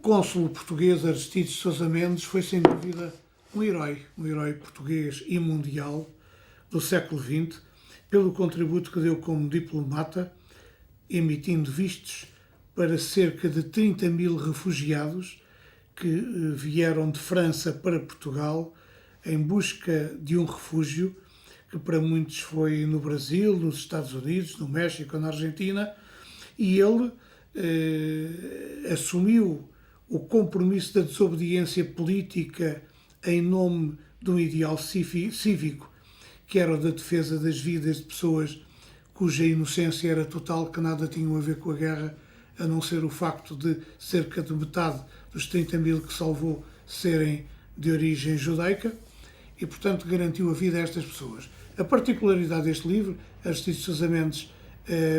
cônsul português Aristides Sousa Mendes foi, sem dúvida, um herói português e mundial do século XX, pelo contributo que deu como diplomata, emitindo vistos para cerca de 30 mil refugiados que vieram de França para Portugal em busca de um refúgio, que para muitos foi no Brasil, nos Estados Unidos, no México, na Argentina, e ele assumiu o compromisso da desobediência política em nome de um ideal cívico, que era o da defesa das vidas de pessoas cuja inocência era total, que nada tinham a ver com a guerra, a não ser o facto de cerca de metade dos 30 mil que salvou serem de origem judaica, e, portanto, garantiu a vida a estas pessoas. A particularidade deste livro, Aristides Sousa Mendes,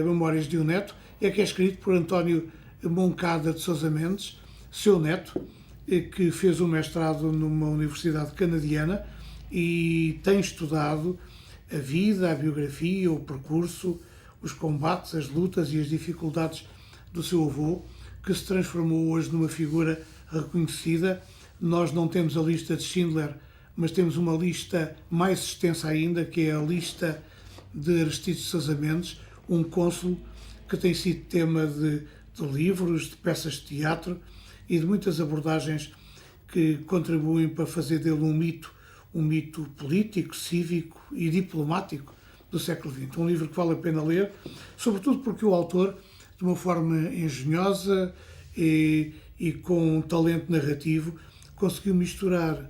Memórias de um Neto, é que é escrito por António Moncada de Sousa Mendes, seu neto, que fez um mestrado numa universidade canadiana e tem estudado a vida, a biografia, o percurso, os combates, as lutas e as dificuldades do seu avô, que se transformou hoje numa figura reconhecida. Nós não temos a lista de Schindler, mas temos uma lista mais extensa ainda, que é a lista de Aristides Sousa Mendes, um cônsul que tem sido tema de livros, de peças de teatro e de muitas abordagens que contribuem para fazer dele um mito político, cívico e diplomático do século XX. Um livro que vale a pena ler, sobretudo porque o autor, de uma forma engenhosa e com um talento narrativo, conseguiu misturar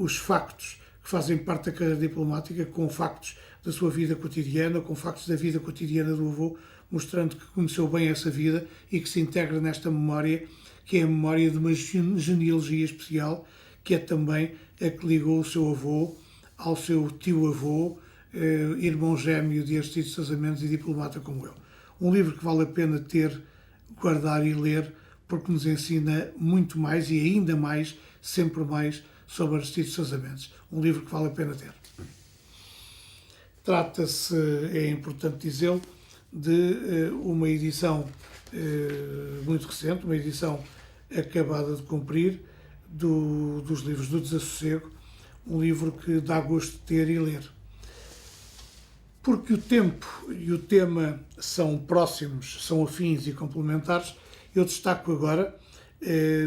os factos que fazem parte da carreira diplomática com factos da sua vida cotidiana, com factos da vida cotidiana do avô, mostrando que conheceu bem essa vida e que se integra nesta memória, que é a memória de uma genealogia especial, que é também a que ligou o seu avô ao seu tio-avô, irmão gêmeo de Aristides Sousa Mendes e diplomata como ele. Um livro que vale a pena ter, guardar e ler, porque nos ensina muito mais e ainda mais, sempre mais, sobre Aristides Sousa Mendes. Um livro que vale a pena ter. Trata-se, é importante dizê-lo, de uma edição muito recente, uma edição acabada de cumprir, dos livros do Desassossego, um livro que dá gosto de ter e ler. Porque o tempo e o tema são próximos, são afins e complementares, eu destaco agora,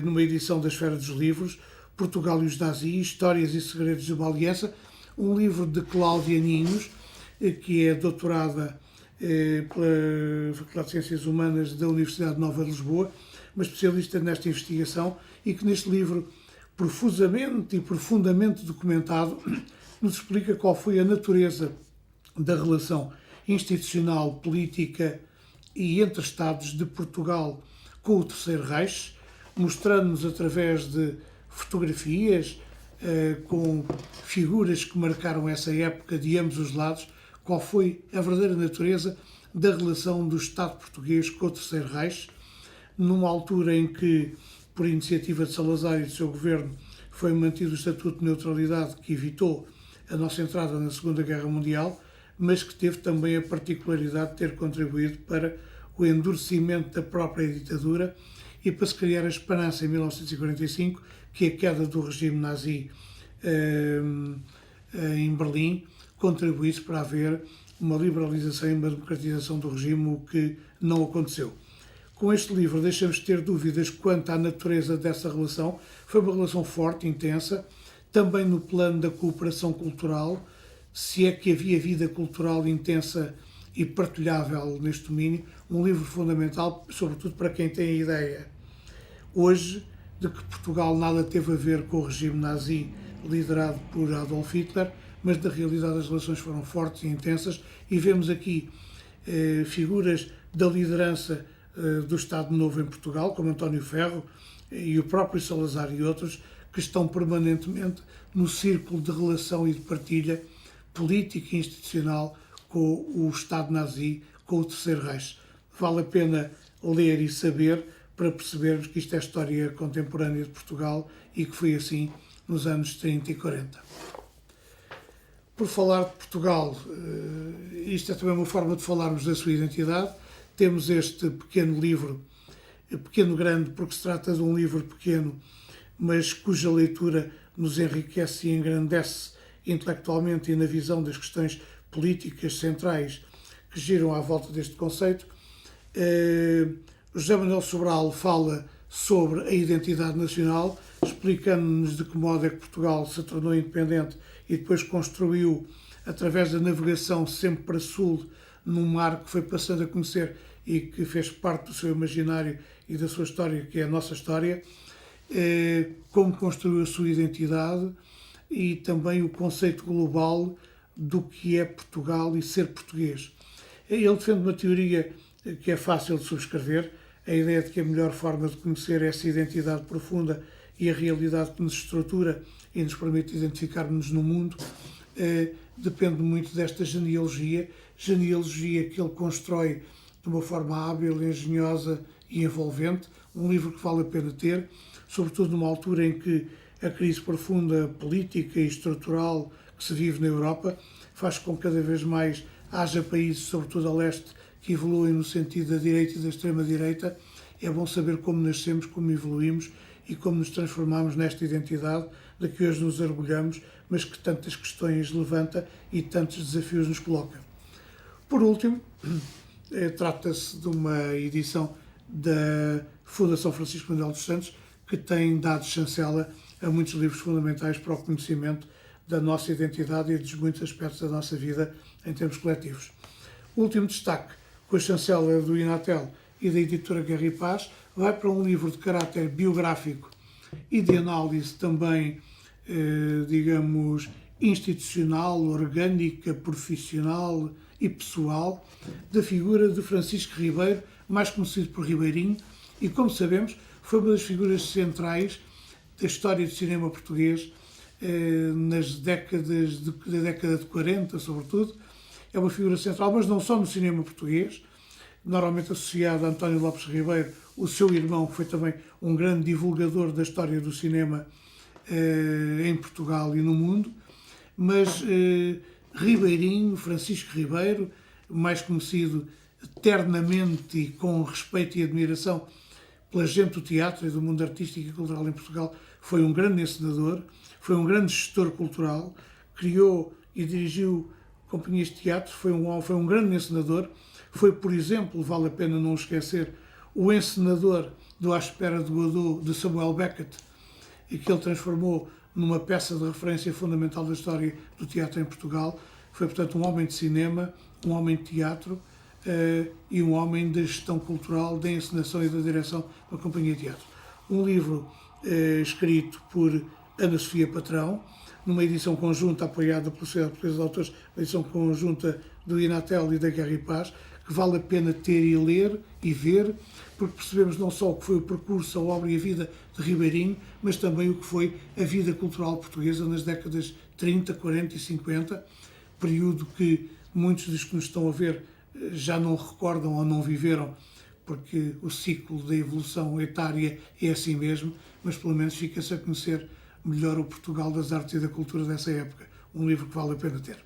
numa edição da Esfera dos Livros, Portugal e os Nazis, Histórias e Segredos de uma Aliança, um livro de Cláudia Ninhos, que é doutorada pela Faculdade de Ciências Humanas da Universidade Nova de Lisboa, uma especialista nesta investigação, e que neste livro, profusamente e profundamente documentado, nos explica qual foi a natureza da relação institucional, política e entre Estados de Portugal com o Terceiro Reich, mostrando-nos através de fotografias com figuras que marcaram essa época de ambos os lados, qual foi a verdadeira natureza da relação do Estado português com o Terceiro Reich, numa altura em que, por iniciativa de Salazar e do seu governo, foi mantido o Estatuto de Neutralidade, que evitou a nossa entrada na Segunda Guerra Mundial, mas que teve também a particularidade de ter contribuído para o endurecimento da própria ditadura e para se criar a esperança em 1945 que a queda do regime nazi em Berlim contribuísse para haver uma liberalização e uma democratização do regime, o que não aconteceu. Com este livro deixamos de ter dúvidas quanto à natureza dessa relação. Foi uma relação forte, intensa, também no plano da cooperação cultural, se é que havia vida cultural intensa e partilhável neste domínio. Um livro fundamental, sobretudo para quem tem a ideia hoje de que Portugal nada teve a ver com o regime nazi liderado por Adolf Hitler, mas na realidade as relações foram fortes e intensas, e vemos aqui figuras da liderança do Estado Novo em Portugal, como António Ferro e o próprio Salazar e outros, que estão permanentemente no círculo de relação e de partilha política e institucional com o Estado nazi, com o Terceiro Reich. Vale a pena ler e saber para percebermos que isto é história contemporânea de Portugal e que foi assim nos anos 30 e 40. Por falar de Portugal, isto é também uma forma de falarmos da sua identidade. Temos este pequeno livro Pequeno Grande, porque se trata de um livro pequeno, mas cuja leitura nos enriquece e engrandece intelectualmente e na visão das questões políticas centrais que giram à volta deste conceito. José Manuel Sobral fala sobre a identidade nacional, explicando-nos de que modo é que Portugal se tornou independente e depois construiu, através da navegação sempre para sul, num mar que foi passando a conhecer e que fez parte do seu imaginário e da sua história, que é a nossa história, como construiu a sua identidade e também o conceito global do que é Portugal e ser português. Ele defende uma teoria que é fácil de subscrever, a ideia de que a melhor forma de conhecer essa identidade profunda e a realidade que nos estrutura e nos permite identificar-nos no mundo depende muito desta genealogia que ele constrói de uma forma hábil, engenhosa e envolvente, um livro que vale a pena ter, sobretudo numa altura em que a crise profunda política e estrutural que se vive na Europa faz com que cada vez mais haja países, sobretudo a leste, que evoluem no sentido da direita e da extrema-direita. É bom saber como nascemos, como evoluímos e como nos transformamos nesta identidade de que hoje nos orgulhamos, mas que tantas questões levanta e tantos desafios nos coloca. Por último, trata-se de uma edição da Fundação Francisco Manuel dos Santos, que tem dado chancela a muitos livros fundamentais para o conhecimento da nossa identidade e dos muitos aspectos da nossa vida em termos coletivos. O último destaque, com a chancela do Inatel e da editora Guerra e Paz, vai para um livro de caráter biográfico e de análise também, digamos, institucional, orgânica, profissional e pessoal, da figura de Francisco Ribeiro, mais conhecido por Ribeirinho, e, como sabemos, foi uma das figuras centrais da história do cinema português nas décadas da década de 40, sobretudo. É uma figura central, mas não só no cinema português, normalmente associado a António Lopes Ribeiro, o seu irmão, que foi também um grande divulgador da história do cinema em Portugal e no mundo, mas Ribeirinho, Francisco Ribeiro, mais conhecido eternamente e com respeito e admiração pela gente do teatro e do mundo artístico e cultural em Portugal, foi um grande encenador, foi um grande gestor cultural, criou e dirigiu companhias de teatro, foi um grande encenador, foi, por exemplo, vale a pena não esquecer, o encenador do À Espera de Godot, de Samuel Beckett, e que ele transformou numa peça de referência fundamental da história do teatro em Portugal. Foi, portanto, um homem de cinema, um homem de teatro e um homem da gestão cultural, da encenação e da direção de uma companhia de teatro. Um livro escrito por Ana Sofia Patrão, numa edição conjunta apoiada pela Sociedade Portuguesa de Autores, uma edição conjunta do Inatel e da Guerra e Paz, que vale a pena ter e ler e ver, porque percebemos não só o que foi o percurso, a obra e a vida de Ribeirinho, mas também o que foi a vida cultural portuguesa nas décadas 30, 40 e 50, período que muitos dos que nos estão a ver já não recordam ou não viveram, porque o ciclo da evolução etária é assim mesmo, mas pelo menos fica-se a conhecer melhor o Portugal das artes e da cultura dessa época. Um livro que vale a pena ter.